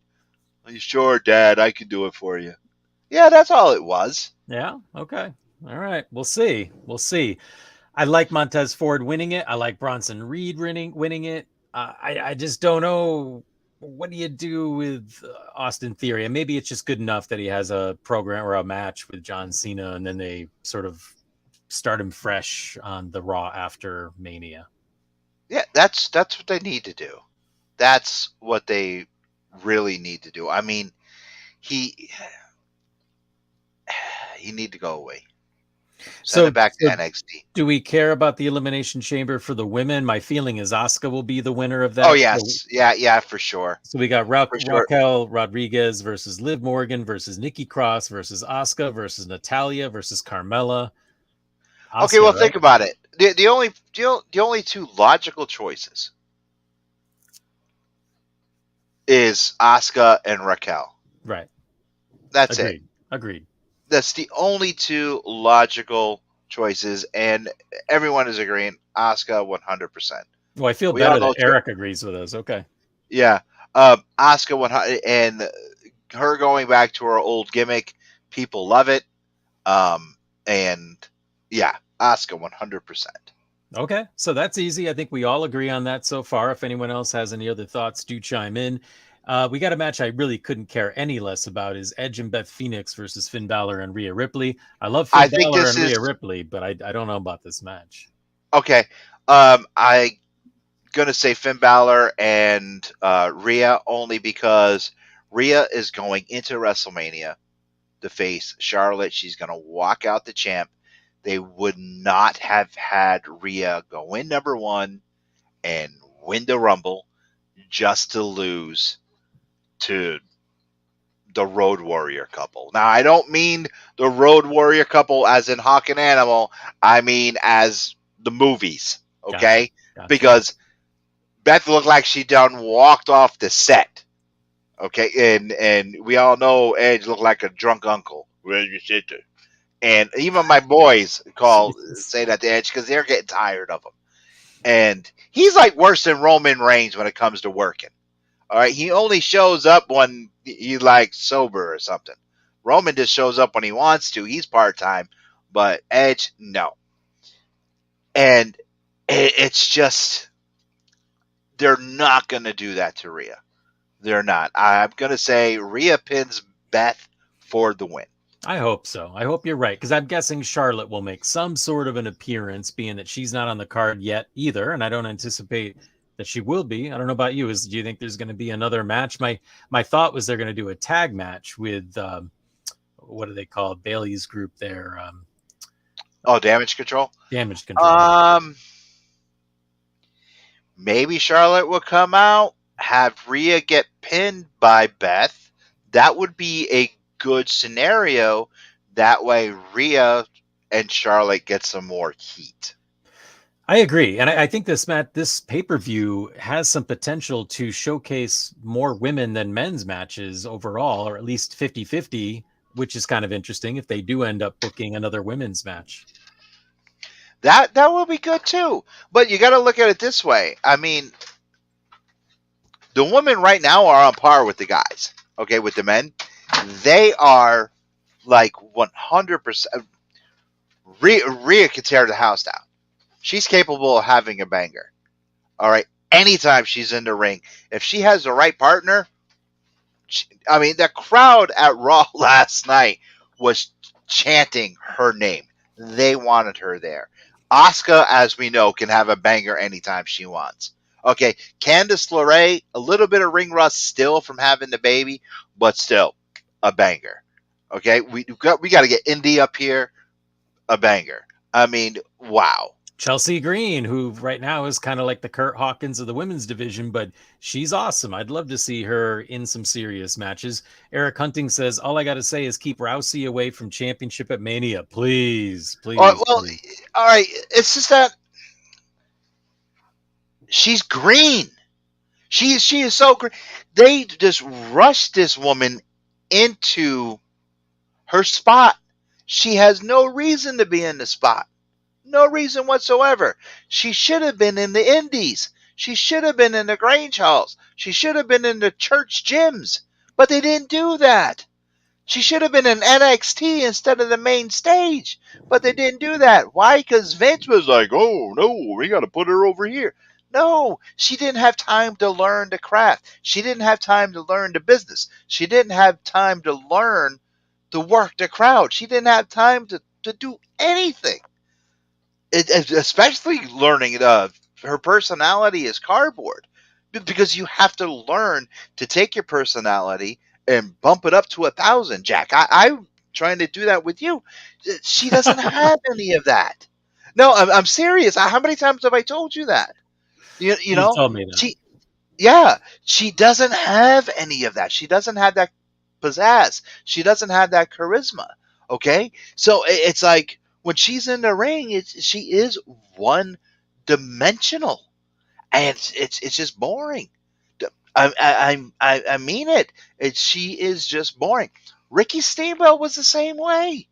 Are you sure, Dad? I can do it for you. Yeah, that's all it was. Yeah. Okay. All right. We'll see. We'll see. I like Montez Ford winning it. I like Bronson Reed winning it. I just don't know. What do you do with Austin Theory? And maybe it's just good enough that he has a program or a match with John Cena, and then they sort of start him fresh on the Raw after Mania. Yeah, that's what they need to do. That's what they really need to do. I mean, he he need to go away. Send So, it back to so NXT. do we care about the Elimination Chamber for the women? My feeling is Asuka will be the winner of Oh that. yes, yeah, for sure, So we got for sure. Raquel Rodriguez versus Liv Morgan versus Nikki Cross versus Asuka versus Natalia versus Carmella. Okay, Asuka, well right? think about it. The only two logical choices is Asuka and Raquel. Right. That's it. Agreed. Agreed. That's the only two logical choices, and everyone is agreeing Asuka 100%. Well, I feel We all better know, that Eric agrees with us. Okay. yeah. Asuka 100, and her going back to her old gimmick. People love it. Um, and yeah, Asuka 100%. Okay, so that's easy. I think we all agree on that so far. If anyone else has any other thoughts, do chime in. We got a match I really couldn't care any less about is Edge and Beth Phoenix versus Finn Balor and Rhea Ripley. I love I Finn think Balor this and is Rhea Ripley, but I don't know about this match. okay. I gonna say Finn Balor and Rhea only because Rhea is going into WrestleMania to face Charlotte. She's gonna walk out the champ. They would not have had Rhea go in number one and win the Rumble just to lose to the Road Warrior couple. Now, I don't mean the Road Warrior couple as in Hawk and Animal. I mean as the movies, Gotcha, okay? gotcha. Because Beth looked like she done walked off the set. Okay, and we all know Edge looked like a drunk uncle. Where's your sister? And even my boys Jesus. say that to Edge because they're getting tired of him. And he's like worse than Roman Reigns when it comes to working. All right, he only shows up when he's like sober or something. Roman just shows up when he wants to. He's part time, but Edge, no. And it's just they're not going to do that to Rhea. They're not. I'm going to say Rhea pins Beth for the win. I hope so. I hope you're right because I'm guessing Charlotte will make some sort of an appearance, being that she's not on the card yet either, and I don't anticipate that she will be. I don't know about you. Do you think there's going to be another match? My thought was they're going to do a tag match with what do they call it? Bailey's group there, Oh, damage control. Damage Control. Um, maybe Charlotte will come out, have Rhea get pinned by Beth. That would be a good scenario. That way, Rhea and Charlotte get some more heat. I agree, and I think this pay per view has some potential to showcase more women than men's matches overall, or at least 50-50, which is kind of interesting if they do end up booking another women's match. That will be good too. But you got to look at it this way. I mean, the women right now are on par with the guys. Okay, with the men, they are like 100%. Rhea can tear the house down. She's capable of having a banger. All right. Anytime she's in the ring, if she has the right partner, I mean, the crowd at Raw last night was chanting her name. They wanted her there. Asuka, as we know, can have a banger anytime she wants. Okay, Candice LeRae, a little bit of ring rust still from having the baby, but still a banger. Okay, we got to get Indy up here, a banger. I mean, wow. Chelsea Green, who right now is kind of like the Kurt Hawkins of the women's division, but she's awesome. I'd love to see her in some serious matches. Eric Hunting says, all I got to say is keep Rousey away from championship at Mania. Please, please, Well, please. all right. It's just that she's green. She is so green. They just rushed this woman into her spot. She has no reason to be in the spot. No reason whatsoever. She should have been in the indies. She should have been in the Grange halls. She should have been in the church gyms. But they didn't do that. She should have been in NXT instead of the main stage. But they didn't do that. Why? Because Vince was like, oh, no, we got to put her over here. No, she didn't have time to learn the craft. She didn't have time to learn the business. She didn't have time to learn to work the crowd. She didn't have time to do anything. Especially learning her personality is cardboard because you have to learn to take your personality and bump it up to 1,000. Jack, I'm trying to do that with you. She doesn't have any of that. No, I'm serious. How many times have I told you that? You You know, told me that. yeah, she doesn't have any of that. She doesn't have that pizzazz. She doesn't have that charisma. Okay, so it's like when she's in the ring, she is one dimensional, and it's just boring. I mean it. She is just boring. Ricky Steamboat was the same way.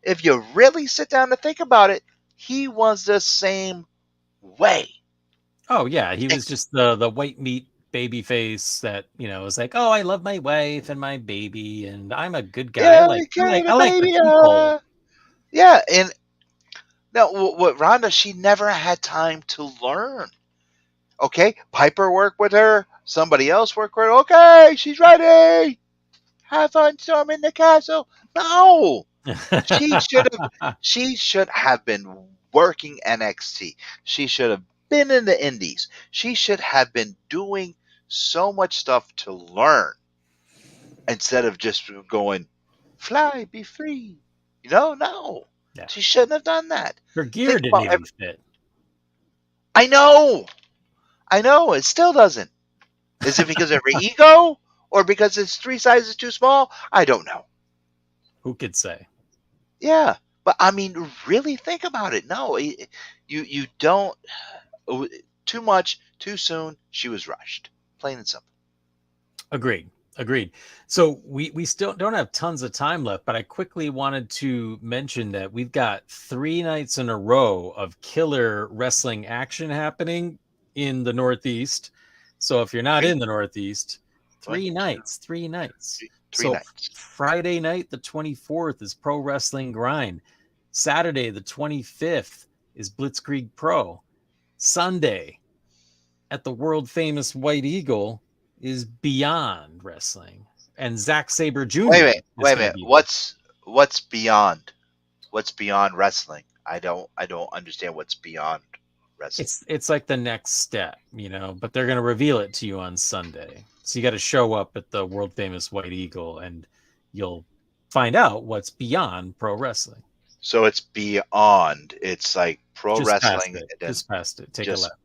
If you really sit down to think about it, he was the same way. Oh, yeah. He was just the white meat baby face that, was like, oh, I love my wife and my baby, and I'm a good guy. Yeah, I carrying I a like the baby. people. Yeah, and now what Rhonda, she never had time to learn. Okay, Piper worked with her. Somebody else worked with her. Okay, she's ready. Have fun storming the castle. No, she should have. She should have been working NXT. She should have been in the Indies. She should have been doing so much stuff to learn instead of just going, fly, be free. No, Yeah. she shouldn't have done that. Her gear Think didn't about even every. fit. I know, it still doesn't. Is it because of her ego or because it's three sizes too small? I don't know. Who could say? Yeah, but I mean, really think about it. No, you don't. Too much, too soon. She was rushed. Plain and simple. Agreed. Agreed. So we still don't have tons of time left, but I quickly wanted to mention that we've got 3 nights in a row of killer wrestling action happening in the Northeast. So if you're not Three, in the Northeast, one, three two, nights, 3 nights. three So nights. Friday night, the 24th, is Pro Wrestling Grind. Saturday, the 25th, is Blitzkrieg Pro. Sunday, at the world famous White Eagle, is Beyond Wrestling, and Zack Sabre Wait a Jr. minute. is Wait a going to minute. be there. What's beyond? What's beyond wrestling? I don't understand what's beyond wrestling. It's like the next step, but they're going to reveal it to you on Sunday. So you got to show up at the world famous White Eagle, and you'll find out what's beyond pro wrestling. So it's beyond. It's like pro Just past wrestling, it. and then Just past it. Take a just left.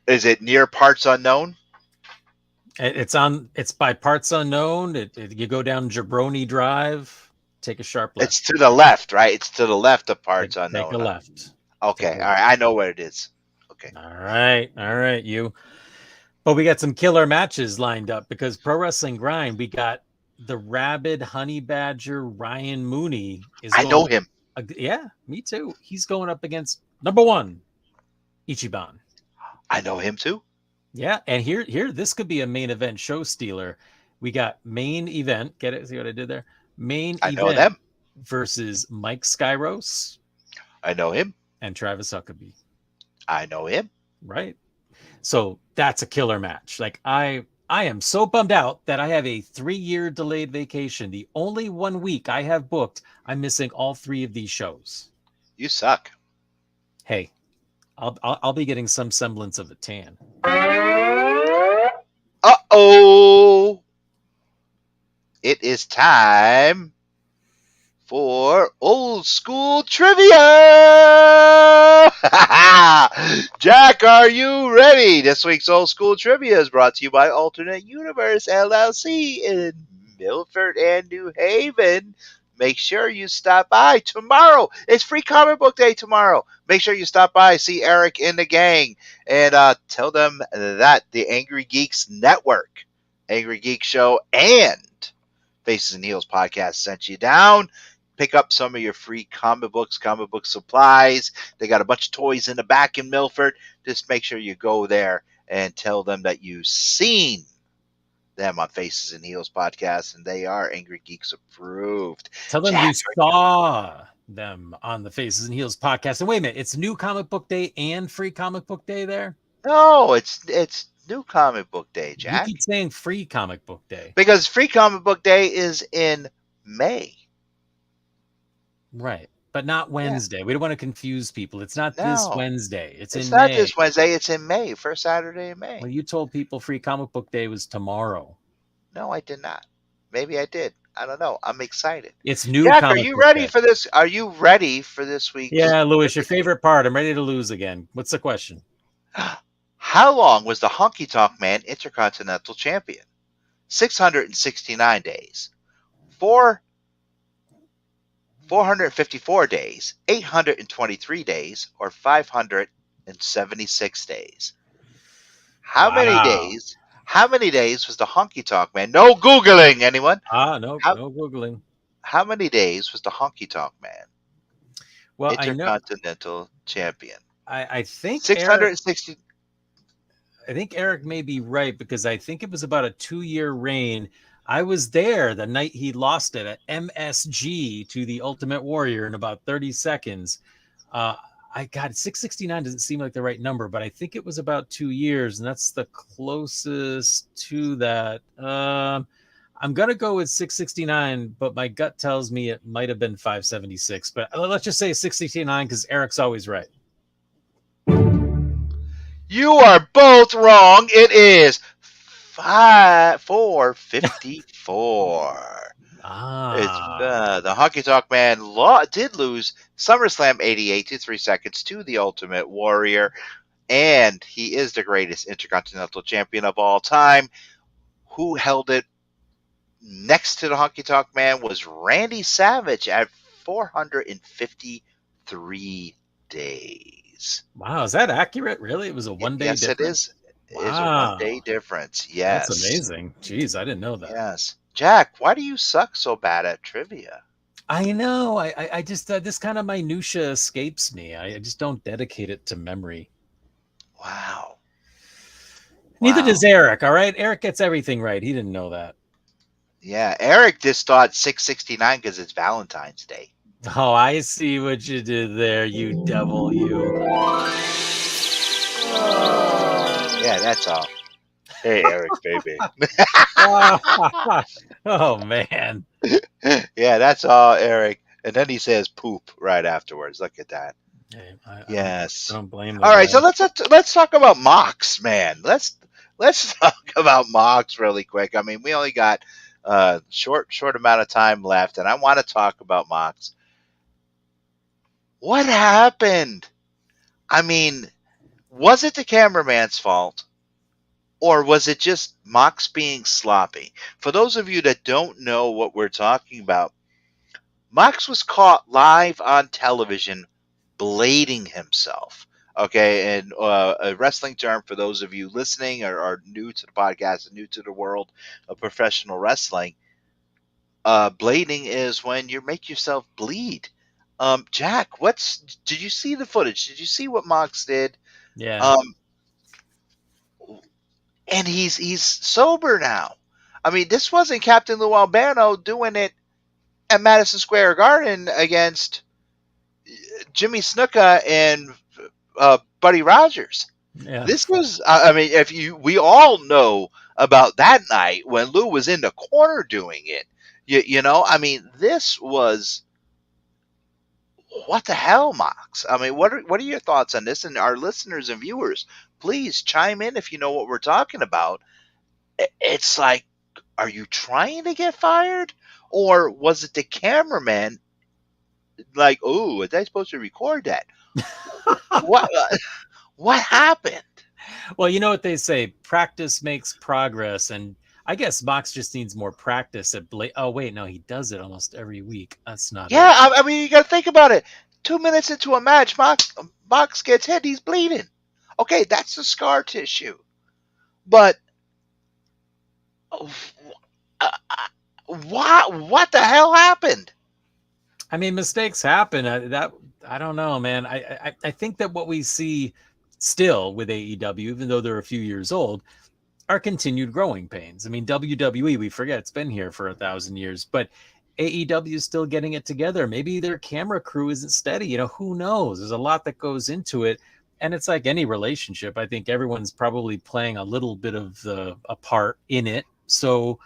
is it near parts unknown? It's by parts unknown. You go down Jabroni Drive, take a sharp left. It's to the left, right? It's to the left of Take, parts take a unknown. left. Okay, Take a all left. right. I know where it is. Okay. All right, you. But we got some killer matches lined up because Pro Wrestling Grind, we got the rabid honey badger Ryan Mooney is I going know up. him. Yeah, me too. He's going up against number one Ichiban. I know him too. Yeah, and here, this could be a main event show stealer. We got main event. Get it? See what I did there? Main I know event them. versus Mike Skyros I know him. and Travis Huckabee. I know him. Right. So that's a killer match. Like I am so bummed out that I have a 3-year delayed vacation. The only 1 week I have booked, I'm missing all 3 of these shows. You suck. Hey, I'll be getting some semblance of a tan. Uh-oh. It is time for old school trivia. Jack, are you ready? This week's old school trivia is brought to you by Alternate Universe LLC in Milford and New Haven. Make sure you stop by tomorrow. It's Free Comic Book Day tomorrow. Make sure you stop by, see Eric and the gang, and tell them that the Angry Geeks Network, Angry Geek Show, and Faces and Heels podcast sent you down. Pick up some of your free comic books, comic book supplies. They got a bunch of toys in the back in Milford. Just make sure you go there and tell them that you've seen them on Faces and Heels podcast, and they are Angry Geeks approved. Tell them you saw them on the Faces and Heels podcast. And wait a minute, it's New Comic Book Day and Free Comic Book Day there? No, it's New Comic Book Day, You Jack. keep saying Free Comic Book Day. Because Free Comic Book Day is in May. Right. But not Wednesday. We don't want to confuse people. It's not this No, Wednesday. It's in not May. this Wednesday. It's in May, first Saturday in May. Well, you told people Free Comic Book Day was tomorrow. No, I did not. Maybe I did. I don't know. I'm excited. It's New Jack, Comic are you Book ready Day. for this? Are you ready for this week's? Yeah, Louis, your favorite part. I'm ready to lose again. What's the question? How long was the Honky Tonk Man Intercontinental Champion? 669 days. 454 days, 823 days, or 576 days? How many days? How many days was the Honky Tonk Man? No Googling, anyone. No no Googling. How many days was the Honky Tonk Man Intercontinental Champion? I think 660. I think Eric may be right because I think it was about a 2-year reign. I was there the night he lost it at MSG to the Ultimate Warrior in about 30 seconds. Uh, I got 669 doesn't seem like the right number, but I think it was about 2 years, and that's the closest to that. I'm gonna go with 669, but my gut tells me it might have been 576. But let's just say 669 because Eric's always right. You are both wrong. It is 454. It's the Honky Tonk Man did lose SummerSlam 88 to 3 seconds to the Ultimate Warrior, and he is the greatest Intercontinental Champion of all time. Who held it next to the Honky Tonk Man was Randy Savage at 453 days. Wow, is that accurate? Really? It was a 1 day Yes, difference? it is. It is a Wow. 1 day difference. That's Yes. amazing. Jeez, I didn't know that. Yes. Jack, why do you suck so bad at trivia? I know. I just this kind of minutia escapes me. I just don't dedicate it to memory. Wow. Neither does Eric. All right, Eric gets everything right. He didn't know that. Yeah, Eric just thought 669 because it's Valentine's Day. Oh, I see what you did there, you devil, you. Yeah, that's all. Hey, Eric, baby. Oh, man. Yeah, that's all, Eric. And then he says poop right afterwards. Look at that. Hey, Yes. I don't blame All right, so let's talk about Mox, man. Let's talk about Mox really quick. I mean, we only got short amount of time left, and I want to talk about Mox. What happened? I mean, was it the cameraman's fault? Or was it just Mox being sloppy? For those of you that don't know what we're talking about, Mox was caught live on television blading himself. Okay, and a wrestling term for those of you listening or are new to the podcast and new to the world of professional wrestling. Blading is when you make yourself bleed. Jack, did you see the footage? Did you see what Mox did? Yeah. And he's sober now. I mean, this wasn't Captain Lou Albano doing it at Madison Square Garden against Jimmy Snuka and Buddy Rogers. Yeah. This was, I mean, we all know about that night when Lou was in the corner doing it. You know, I mean, this was what the hell, Mox? I mean, what are your thoughts on this? And our listeners and viewers, please chime in if you know what we're talking about. It's like, are you trying to get fired? Or was it the cameraman like, oh, was I supposed to record that? what what happened? Well, you know what they say, practice makes progress. And I guess Mox just needs more practice at Oh, wait, no, he does it almost every week. That's not Yeah, it. I mean, you got to think about it. 2 minutes into a match, Mox gets hit. He's bleeding. Okay, that's the scar tissue. But what the hell happened? I mean, mistakes happen. I don't know, man. I think that what we see still with AEW, even though they're a few years old, are continued growing pains. I mean, WWE, we forget it's been here for 1,000 years, but AEW is still getting it together. Maybe their camera crew isn't steady. You know, who knows? There's a lot that goes into it. And it's like any relationship. I think everyone's probably playing a little bit of a part in it. So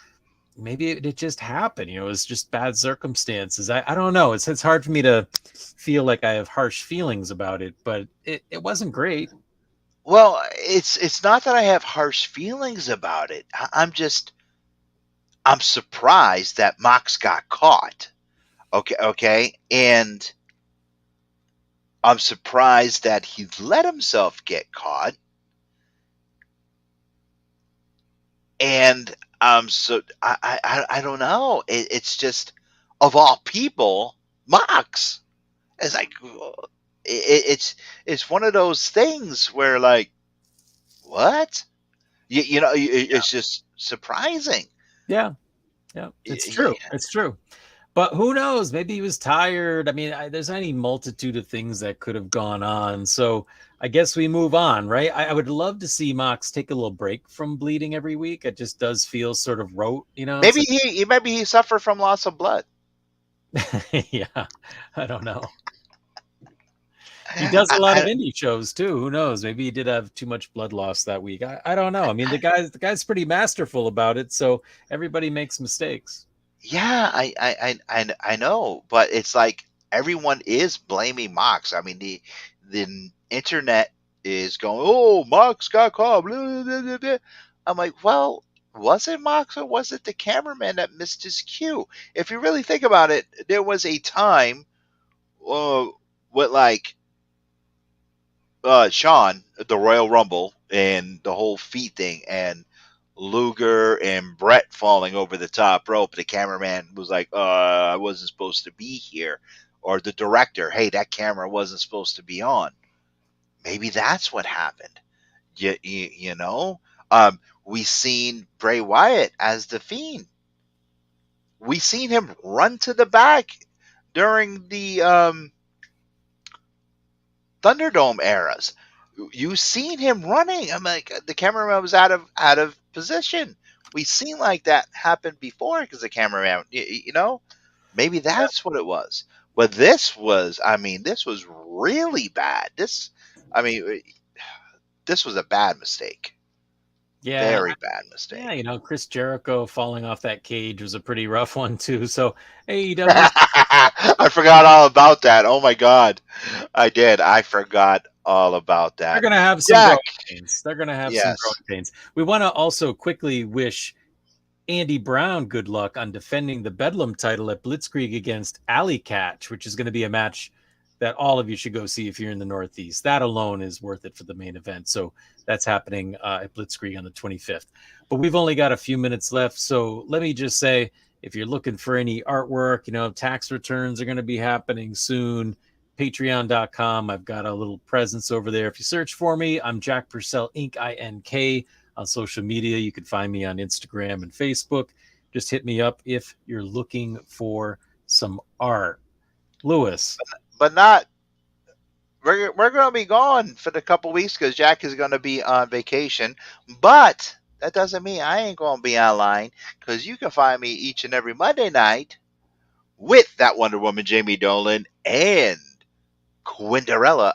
maybe it just happened. You know, it's just bad circumstances. I don't know. It's hard for me to feel like I have harsh feelings about it, but it wasn't great. Well, it's not that I have harsh feelings about it. I'm surprised that Mox got caught. Okay, and I'm surprised that he let himself get caught. And so I don't know. It's just of all people, Mox. It's like it's one of those things where like what you know it's just surprising. Yeah, it's true. It's true. But who knows? Maybe he was tired. I mean, there's any multitude of things that could have gone on. So I guess we move on, right? I would love to see Mox take a little break from bleeding every week. It just does feel sort of rote, you know? It's Maybe he suffered from loss of blood. like, yeah, I don't know. He does a lot of indie shows too. Who knows? Maybe he did have too much blood loss that week. I don't know. I mean, the guy's pretty masterful about it. So everybody makes mistakes. Yeah, I know, but it's like everyone is blaming Mox. I mean, the internet is going, "Oh, Mox got caught." Blah, blah, blah, blah. I'm like, well, was it Mox or was it the cameraman that missed his cue? If you really think about it, there was a time, with like Sean, the Royal Rumble, and the whole feet thing, and Luger and Brett falling over the top rope. The cameraman was like, I wasn't supposed to be here. Or the director, hey, that camera wasn't supposed to be on. Maybe that's what happened. You know? We seen Bray Wyatt as the Fiend. We seen him run to the back during the Thunderdome eras. You seen him running. I'm like, the cameraman was out of position. We seen like that happen before because the cameraman, you know, maybe that's what it was. But this was really bad. I mean, this was a bad mistake. Yeah. Very bad mistake. Yeah, you know, Chris Jericho falling off that cage was a pretty rough one too. So AEW, I forgot all about that. Oh my God. I did. I forgot all about that. they're gonna have some growing pains. They're gonna have some Yes. growing pains. We want to also quickly wish Andy Brown good luck on defending the Bedlam title at Blitzkrieg against Alley Catch, which is going to be a match that all of you should go see if you're in the Northeast. That alone is worth it for the main event. So that's happening at Blitzkrieg on the 25th. But we've only got a few minutes left. So let me just say, if you're looking for any artwork, you know, tax returns are going to be happening soon. Patreon.com. I've got a little presence over there. If you search for me, I'm Jack Purcell, Inc. INK. On social media, you can find me on Instagram and Facebook. Just hit me up if you're looking for some art. Lewis. But not. We're going to be gone for the couple weeks because Jack is going to be on vacation. But that doesn't mean I ain't going to be online because you can find me each and every Monday night with that Wonder Woman Jamie Dolan and Quinderella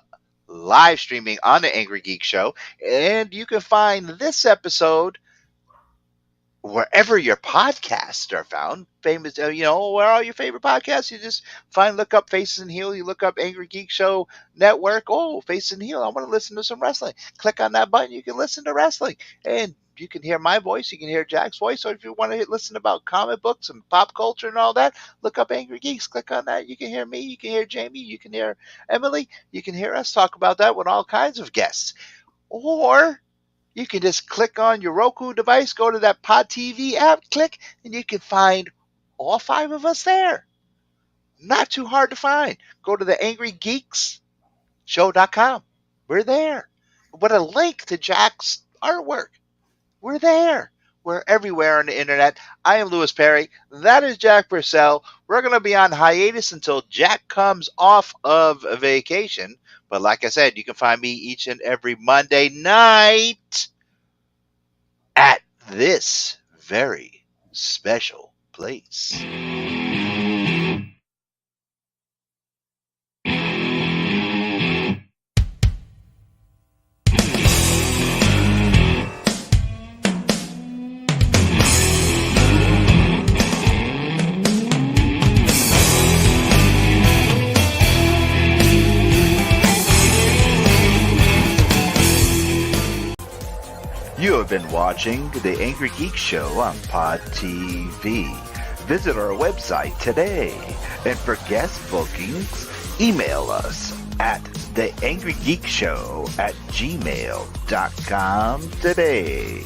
live streaming on the Angry Geek Show. And you can find this episode wherever your podcasts are found. Famous, you know, where all your favorite podcasts, you just look up Faces and Heel, you look up Angry Geek Show Network. Oh, Faces and Heel, I want to listen to some wrestling. Click on that button, you can listen to wrestling. And you can hear my voice, you can hear Jack's voice, or if you want to listen about comic books and pop culture and all that, look up Angry Geeks, click on that. You can hear me, you can hear Jamie, you can hear Emily, you can hear us talk about that with all kinds of guests. Or you can just click on your Roku device, go to that Pod TV app, click, and you can find all 5 of us there. Not too hard to find. Go to the angrygeeksshow.com. We're there. With a link to Jack's artwork. We're there. We're everywhere on the internet. I am Lewis Perry. That is Jack Purcell. We're going to be on hiatus until Jack comes off of vacation. But like I said, you can find me each and every Monday night at this very special place. You have been watching The Angry Geek Show on Pod TV. Visit our website today. And for guest bookings, email us at theangrygeekshow@gmail.com today.